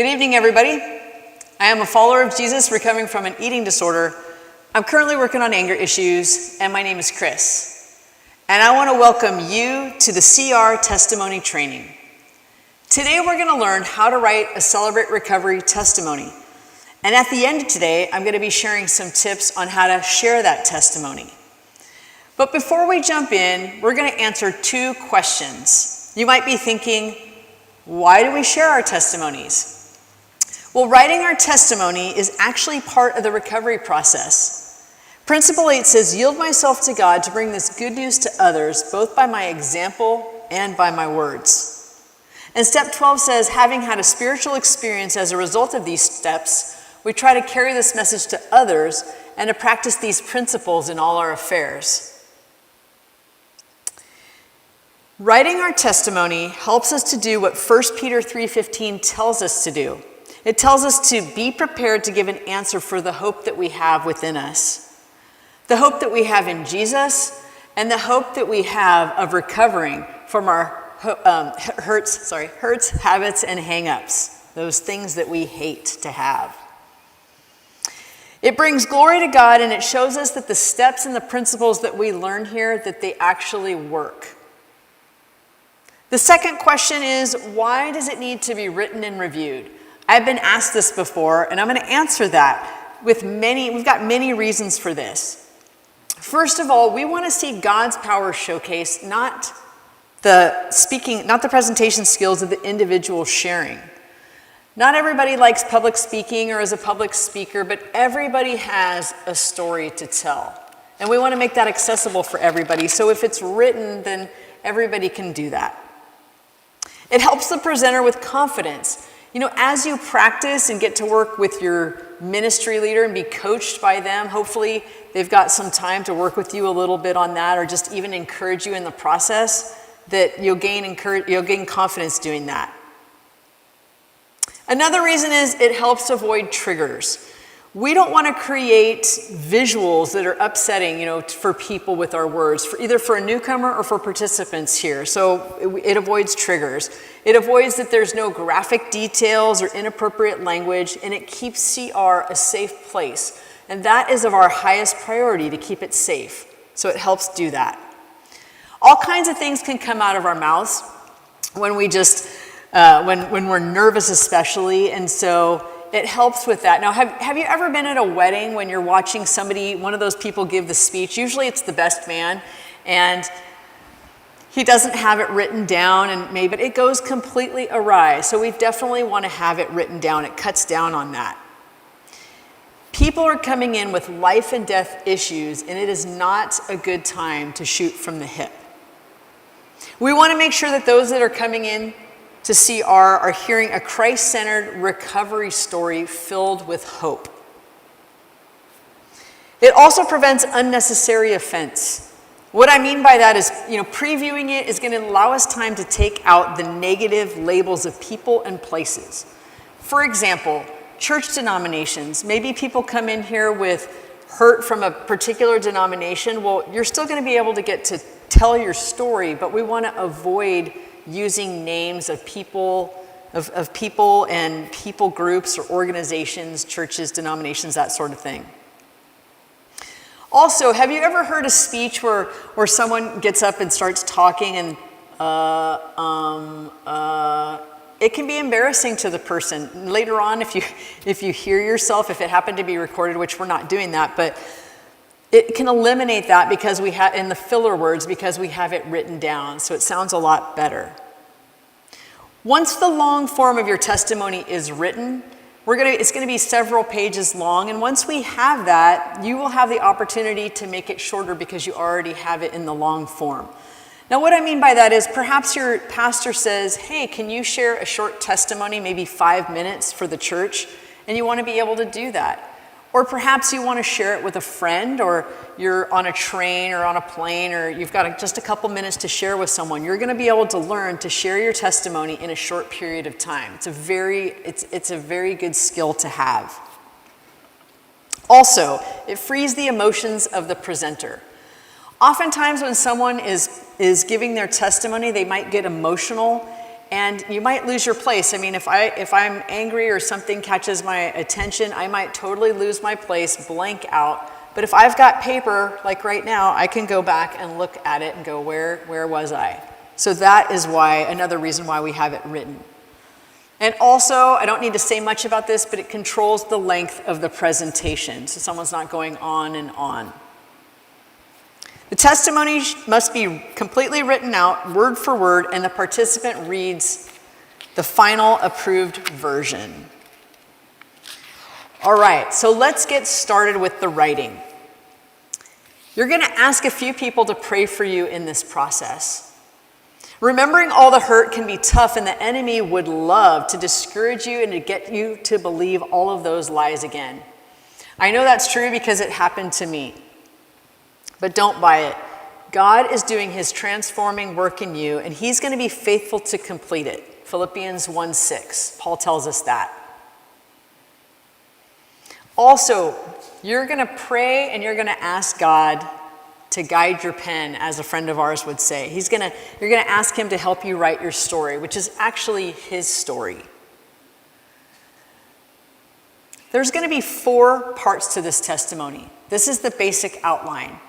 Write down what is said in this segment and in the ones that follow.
Good evening, everybody. I am a follower of Jesus recovering from an eating disorder. I'm currently working on anger issues, and my name is Kriss. And I want to welcome you to the CR Testimony Training. Today, we're going to learn how to write a Celebrate Recovery testimony. And at the end of today, I'm going to be sharing some tips on how to share that testimony. But before we jump in, we're going to answer two questions. You might be thinking, why do we share our testimonies? Well, writing our testimony is actually part of the recovery process. Principle 8 says, yield myself to God to bring this good news to others, both by my example and by my words. And step 12 says, having had a spiritual experience as a result of these steps, we try to carry this message to others and to practice these principles in all our affairs. Writing our testimony helps us to do what 1 Peter 3:15 tells us to do. It tells us to be prepared to give an answer for the hope that we have within us. The hope that we have in Jesus, and the hope that we have of recovering from our hurts, habits, and hang-ups, those things that we hate to have. It brings glory to God, and it shows us that the steps and the principles that we learn here, that they actually work. The second question is, why does it need to be written and reviewed? I've been asked this before, and I'm going to answer that with we've got many reasons for this. First of all, we want to see God's power showcased, not the presentation skills of the individual sharing. Not everybody likes public speaking or is a public speaker, but everybody has a story to tell. And we want to make that accessible for everybody. So if it's written, then everybody can do that. It helps the presenter with confidence. You know, as you practice and get to work with your ministry leader and be coached by them, hopefully they've got some time to work with you a little bit on that, or just even encourage you in the process, that you'll gain confidence doing that. Another reason is it helps avoid triggers. We don't want to create visuals that are upsetting, for people with our words, either for a newcomer or for participants here. So it avoids triggers. It avoids that there's no graphic details or inappropriate language, and it keeps CR a safe place. And that is of our highest priority, to keep it safe. So it helps do that. All kinds of things can come out of our mouths when we when we're nervous especially, and so it helps with that. Now, have you ever been at a wedding when you're watching one of those people give the speech? Usually it's the best man, and he doesn't have it written down, but it goes completely awry. So we definitely want to have it written down. It cuts down on that. People are coming in with life and death issues, and it is not a good time to shoot from the hip. We want to make sure that those that are coming in to CR are hearing a Christ-centered recovery story filled with hope. It also prevents unnecessary offense. What I mean by that is, previewing it is going to allow us time to take out the negative labels of people and places. For example, church denominations. Maybe people come in here with hurt from a particular denomination. Well, you're still going to be able to get to tell your story, but we want to avoid using names of people and people groups or organizations, churches, denominations, that sort of thing. Also, have you ever heard a speech where someone gets up and starts talking and it can be embarrassing to the person. Later on, if you hear yourself, if it happened to be recorded, which we're not doing that, but it can eliminate that because we have in the filler words because we have it written down, so it sounds a lot better. Once the long form of your testimony is written, it's going to be several pages long, and once we have that, you will have the opportunity to make it shorter because you already have it in the long form. Now, what I mean by that is perhaps your pastor says, hey, can you share a short testimony, maybe 5 minutes for the church? And you want to be able to do that. Or perhaps you want to share it with a friend, or you're on a train or on a plane, or you've got just a couple minutes to share with someone. You're going to be able to learn to share your testimony in a short period of time. It's a very good skill to have. Also, it frees the emotions of the presenter. Oftentimes when someone is giving their testimony, they might get emotional, And you might lose your place. I mean, if I'm angry or something catches my attention, I might totally lose my place, blank out. But if I've got paper, like right now, I can go back and look at it and go, where was I? So that is another reason why we have it written. And also, I don't need to say much about this, but it controls the length of the presentation, so someone's not going on and on. The testimony must be completely written out, word for word, and the participant reads the final approved version. All right, so let's get started with the writing. You're going to ask a few people to pray for you in this process. Remembering all the hurt can be tough, and the enemy would love to discourage you and to get you to believe all of those lies again. I know that's true because it happened to me. But don't buy it. God is doing his transforming work in you, and he's going to be faithful to complete it. Philippians 1:6. Paul tells us that. Also, you're going to pray and you're going to ask God to guide your pen, as a friend of ours would say. You're going to ask him to help you write your story, which is actually his story. There's going to be 4 parts to this testimony. This is the basic outline,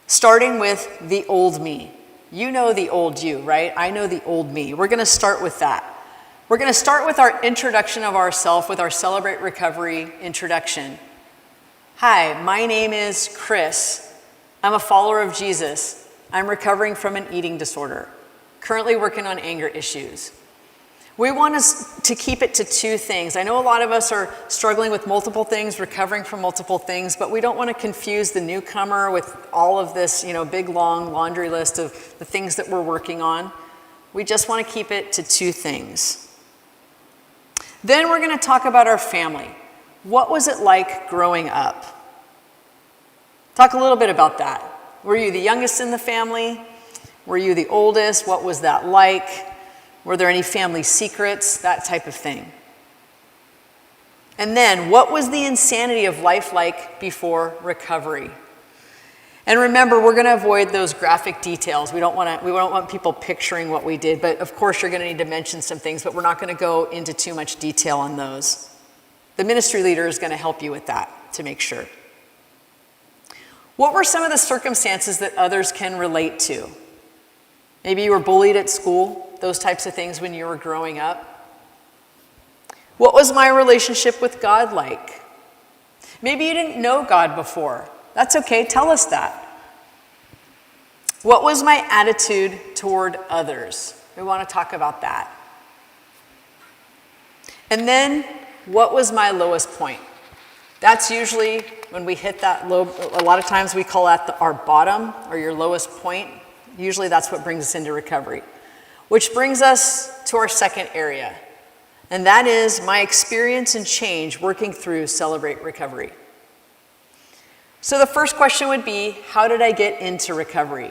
starting with the old me. You know the old you, right? I know the old me. We're going to start with that. We're going to start with our introduction of ourselves with our Celebrate Recovery introduction. Hi, my name is Kriss. I'm a follower of Jesus. I'm recovering from an eating disorder, currently working on anger issues. We want us to keep it to 2 things. I know a lot of us are struggling with multiple things, recovering from multiple things, but we don't want to confuse the newcomer with all of this, big long laundry list of the things that we're working on. We just want to keep it to 2 things. Then we're going to talk about our family. What was it like growing up? Talk a little bit about that. Were you the youngest in the family? Were you the oldest? What was that like? Were there any family secrets? That type of thing. And then, what was the insanity of life like before recovery? And remember, we're going to avoid those graphic details. We don't want people picturing what we did, but of course you're going to need to mention some things, but we're not going to go into too much detail on those. The ministry leader is going to help you with that to make sure. What were some of the circumstances that others can relate to? Maybe you were bullied at school, those types of things when you were growing up. What was my relationship with God like? Maybe you didn't know God before. That's okay, tell us that. What was my attitude toward others? We want to talk about that. And then, what was my lowest point? That's usually when we hit that low. A lot of times we call that our bottom or your lowest point. Usually that's what brings us into recovery. Which brings us to our second area. And that is my experience and change working through Celebrate Recovery. So the first question would be, how did I get into recovery?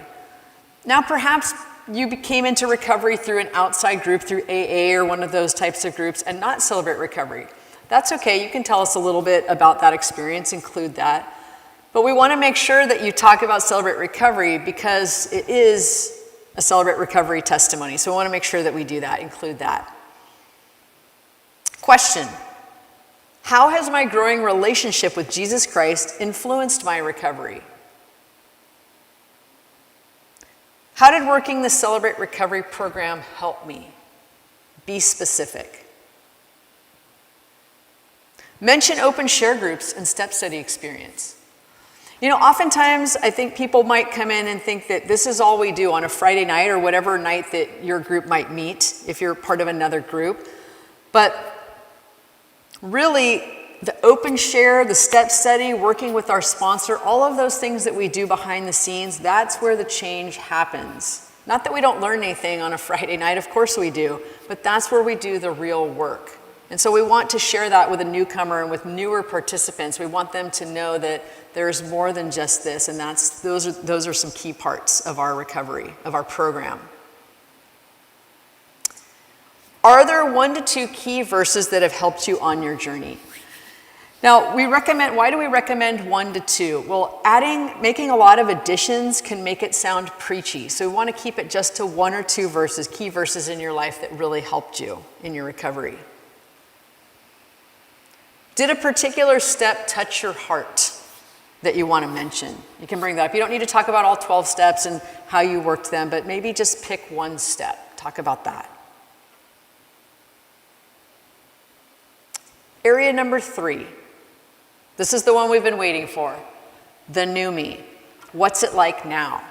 Now perhaps you came into recovery through an outside group, through AA or one of those types of groups, and not Celebrate Recovery. That's okay, you can tell us a little bit about that experience, include that. But we want to make sure that you talk about Celebrate Recovery because it is a Celebrate Recovery testimony. So we want to make sure that we do that, include that. Question: how has my growing relationship with Jesus Christ influenced my recovery? How did working the Celebrate Recovery program help me? Be specific. Mention open share groups and step study experience. Oftentimes I think people might come in and think that this is all we do on a Friday night or whatever night that your group might meet if you're part of another group. But really, the open share, the step study, working with our sponsor, all of those things that we do behind the scenes, that's where the change happens. Not that we don't learn anything on a Friday night, of course we do, but that's where we do the real work. And so we want to share that with a newcomer and with newer participants. We want them to know that there's more than just this, and those are some key parts of our recovery, of our program. Are there 1 to 2 key verses that have helped you on your journey? Now, why do we recommend 1 to 2? Well, making a lot of additions can make it sound preachy. So we want to keep it just to 1 or 2 verses, key verses in your life that really helped you in your recovery. Did a particular step touch your heart that you want to mention? You can bring that up. You don't need to talk about all 12 steps and how you worked them, but maybe just pick one step. Talk about that. Area number 3. This is the one we've been waiting for. The new me. What's it like now?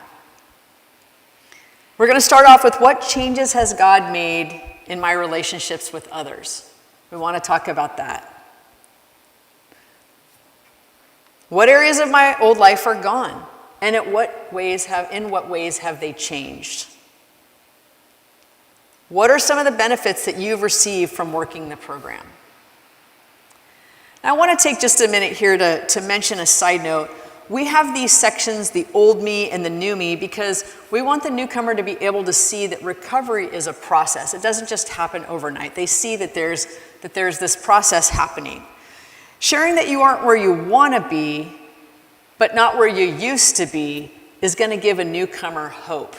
We're going to start off with what changes has God made in my relationships with others? We want to talk about that. What areas of my old life are gone? And in what ways have they changed? What are some of the benefits that you've received from working the program? Now, I want to take just a minute here to mention a side note. We have these sections, the old me and the new me, because we want the newcomer to be able to see that recovery is a process. It doesn't just happen overnight. They see that there's this process happening. Sharing that you aren't where you want to be, but not where you used to be, is going to give a newcomer hope.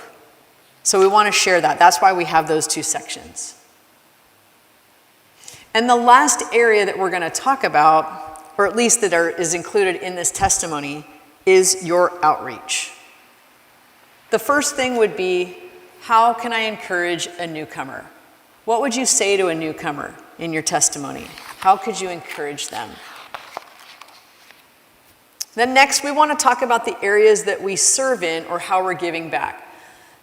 So we want to share that. That's why we have those 2 sections. And the last area that we're going to talk about, or at least that is included in this testimony, is your outreach. The first thing would be, how can I encourage a newcomer? What would you say to a newcomer in your testimony? How could you encourage them? Then next, we want to talk about the areas that we serve in or how we're giving back.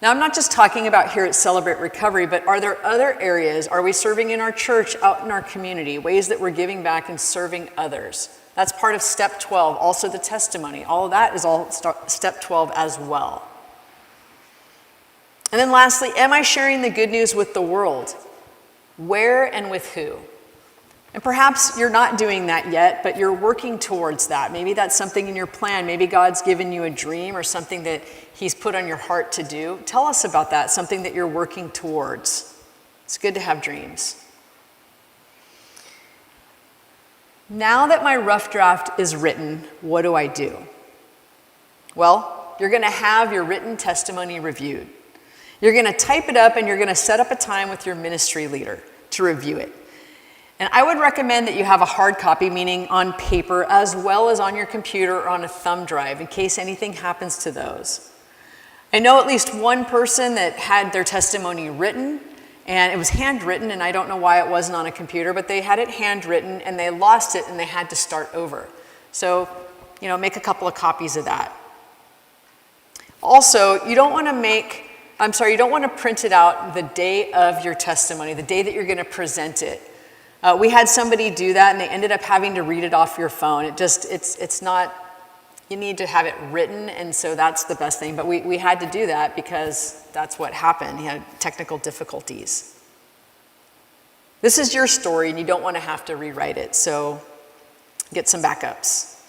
Now, I'm not just talking about here at Celebrate Recovery, but are there other areas? Are we serving in our church, out in our community, ways that we're giving back and serving others? That's part of step 12, also the testimony. All of that is all step 12 as well. And then lastly, am I sharing the good news with the world? Where and with who? And perhaps you're not doing that yet, but you're working towards that. Maybe that's something in your plan. Maybe God's given you a dream or something that He's put on your heart to do. Tell us about that, something that you're working towards. It's good to have dreams. Now that my rough draft is written, what do I do? Well, you're going to have your written testimony reviewed. You're going to type it up and you're going to set up a time with your ministry leader to review it. And I would recommend that you have a hard copy, meaning on paper, as well as on your computer or on a thumb drive, in case anything happens to those. I know at least one person that had their testimony written, and it was handwritten, and I don't know why it wasn't on a computer, but they had it handwritten, and they lost it, and they had to start over. So, make a couple of copies of that. Also, you don't want to print it out the day of your testimony, the day that you're going to present it. We had somebody do that, and they ended up having to read it off your phone. It's not, you need to have it written, and so that's the best thing. But we had to do that because that's what happened. He had technical difficulties. This is your story, and you don't want to have to rewrite it, so get some backups.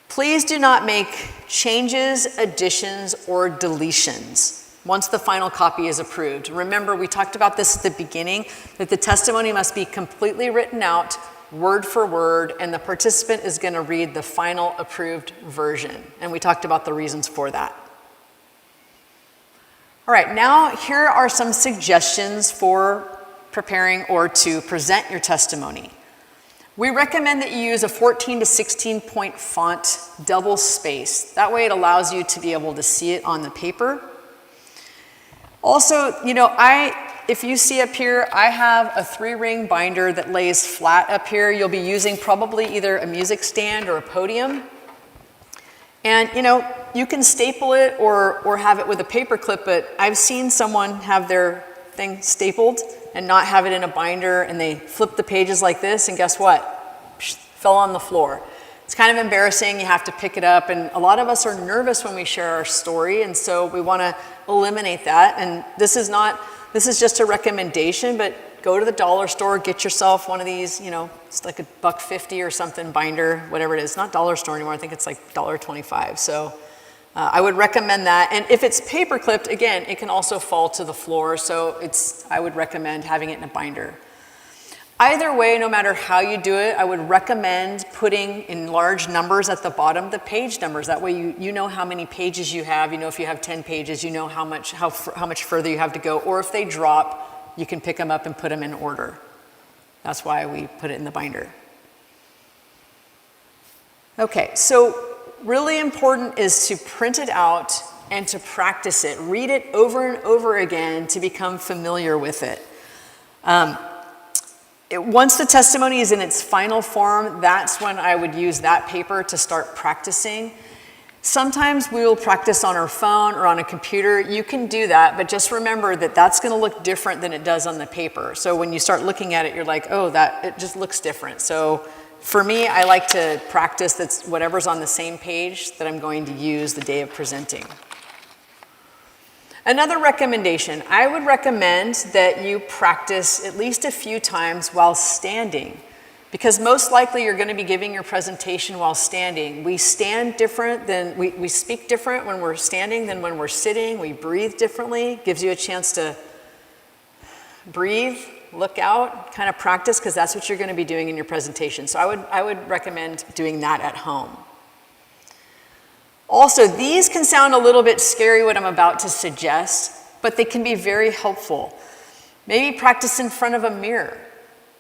Please do not make changes, additions, or deletions once the final copy is approved. Remember, we talked about this at the beginning, that the testimony must be completely written out, word for word, and the participant is going to read the final approved version. And we talked about the reasons for that. All right, now here are some suggestions for preparing or to present your testimony. We recommend that you use a 14 to 16 point font, double space. That way it allows you to be able to see it on the paper. Also, if you see up here, I have a 3-ring binder that lays flat up here. You'll be using probably either a music stand or a podium. And, you can staple it or have it with a paper clip, but I've seen someone have their thing stapled and not have it in a binder, and they flip the pages like this, and guess what? Psh, fell on the floor. It's kind of embarrassing. You have to pick it up, and a lot of us are nervous when we share our story, and so we want to eliminate that. And this is just a recommendation, but go to the dollar store, get yourself one of these, it's like $1.50 or something binder, whatever it is. Not dollar store anymore. I think it's like $1.25. So I would recommend that. And if it's paper clipped, again, it can also fall to the floor. So I would recommend having it in a binder. Either way, no matter how you do it, I would recommend putting in large numbers at the bottom the page numbers. That way you know how many pages you have. You know if you have 10 pages, you know how much further you have to go. Or if they drop, you can pick them up and put them in order. That's why we put it in the binder. Okay, so really important is to print it out and to practice it. Read it over and over again to become familiar with it. Once the testimony is in its final form, that's when I would use that paper to start practicing. Sometimes we will practice on our phone or on a computer. You can do that, but just remember that that's going to look different than it does on the paper. So when you start looking at it, you're like, oh, it just looks different. So for me, I like to practice that's whatever's on the same page that I'm going to use the day of presenting. Another recommendation, I would recommend that you practice at least a few times while standing, because most likely you're going to be giving your presentation while standing. We stand different than, we speak different when we're standing than when we're sitting. We breathe differently, gives you a chance to breathe, look out, kind of practice, because that's what you're going to be doing in your presentation. So I would recommend doing that at home. Also, these can sound a little bit scary, what I'm about to suggest, but they can be very helpful. Maybe practice in front of a mirror.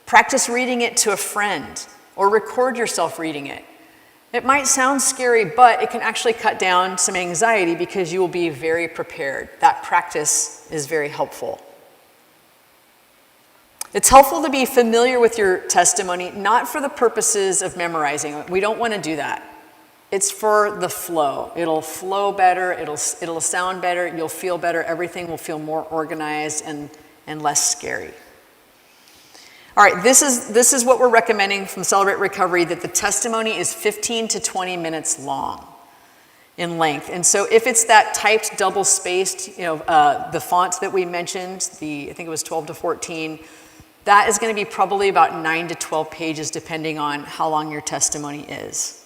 Practice reading it to a friend, or record yourself reading it. It might sound scary, but it can actually cut down some anxiety because you will be very prepared. That practice is very helpful. It's helpful to be familiar with your testimony, not for the purposes of memorizing. We don't want to do that. It's for the flow. It'll flow better, it'll sound better, you'll feel better, everything will feel more organized and less scary. All right, this is what we're recommending from Celebrate Recovery, that the testimony is 15 to 20 minutes long in length. And so if it's that typed double-spaced, the font that we mentioned, I think it was 12 to 14, that is going to be probably about 9 to 12 pages depending on how long your testimony is.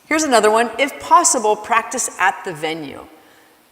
Here's another one. If possible, practice at the venue.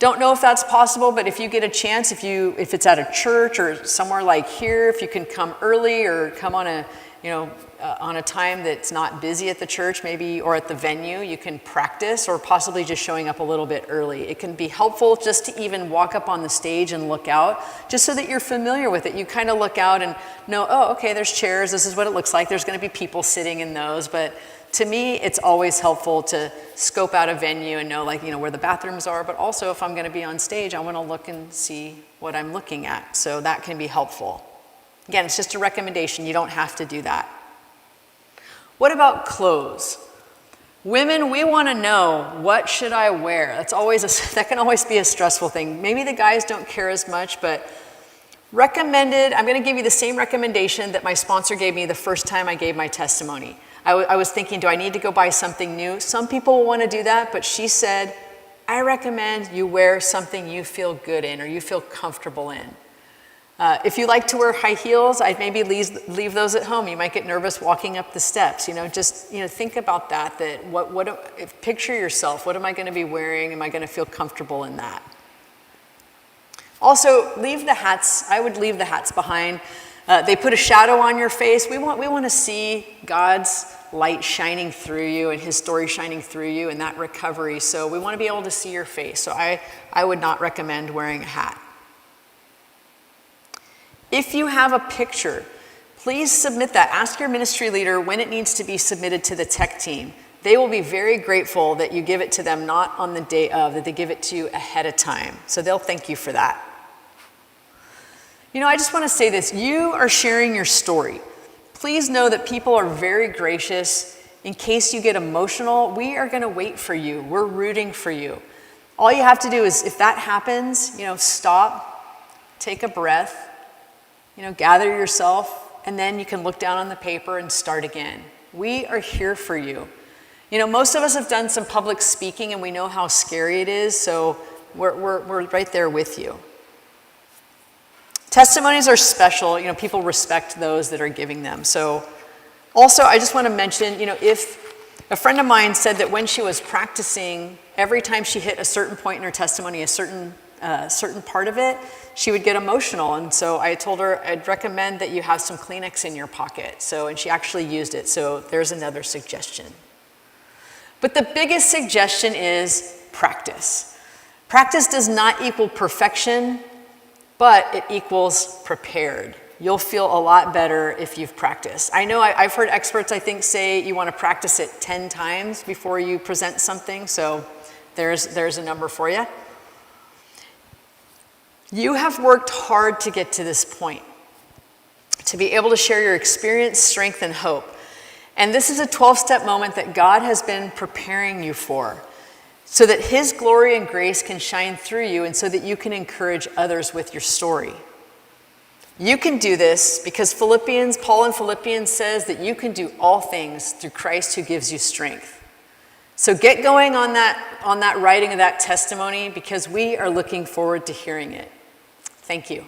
Don't know if that's possible, but if you get a chance, if it's at a church or somewhere like here, if you can come early or come on a time that's not busy at the church, maybe, or at the venue, you can practice, or possibly just showing up a little bit early. It can be helpful just to even walk up on the stage and look out, just so that you're familiar with it. You kind of look out and know, oh, okay, there's chairs, this is what it looks like, there's going to be people sitting in those, but to me, it's always helpful to scope out a venue and know where the bathrooms are, but also if I'm going to be on stage, I want to look and see what I'm looking at. So that can be helpful. Again, it's just a recommendation. You don't have to do that. What about clothes? Women, we want to know, what should I wear? That can always be a stressful thing. Maybe the guys don't care as much, but recommended, I'm going to give you the same recommendation that my sponsor gave me the first time I gave my testimony. I was thinking, do I need to go buy something new? Some people will want to do that, but she said, I recommend you wear something you feel good in or you feel comfortable in. If you like to wear high heels, I'd maybe leave those at home. You might get nervous walking up the steps. Just think about that. Picture yourself. What am I going to be wearing? Am I going to feel comfortable in that? Also, leave the hats. I would leave the hats behind. They put a shadow on your face. We want to see God's light shining through you and his story shining through you in that recovery. So we want to be able to see your face. So I would not recommend wearing a hat. If you have a picture, please submit that. Ask your ministry leader when it needs to be submitted to the tech team. They will be very grateful that you give it to them, not on the day of, that they give it to you ahead of time. So they'll thank you for that. I just want to say this. You are sharing your story. Please know that people are very gracious. In case you get emotional, we are going to wait for you. We're rooting for you. All you have to do is, if that happens, stop, take a breath, gather yourself, and then you can look down on the paper and start again. We are here for you. Most of us have done some public speaking and we know how scary it is, so we're right there with you. Testimonies are special. People respect those that are giving them. So also, I just want to mention, if a friend of mine said that when she was practicing, every time she hit a certain point in her testimony, a certain a certain part of it, she would get emotional. And so I told her I'd recommend that you have some Kleenex in your pocket. And she actually used it. So there's another suggestion. But the biggest suggestion is practice. Practice does not equal perfection, but it equals prepared. You'll feel a lot better if you've practiced. I know I've heard experts, I think, say you want to practice it 10 times before you present something. So there's a number for you. You have worked hard to get to this point, to be able to share your experience, strength, and hope. And this is a 12-step moment that God has been preparing you for, so that his glory and grace can shine through you and so that you can encourage others with your story. You can do this because Paul in Philippians says that you can do all things through Christ who gives you strength. So get going on that writing of that testimony, because we are looking forward to hearing it. Thank you.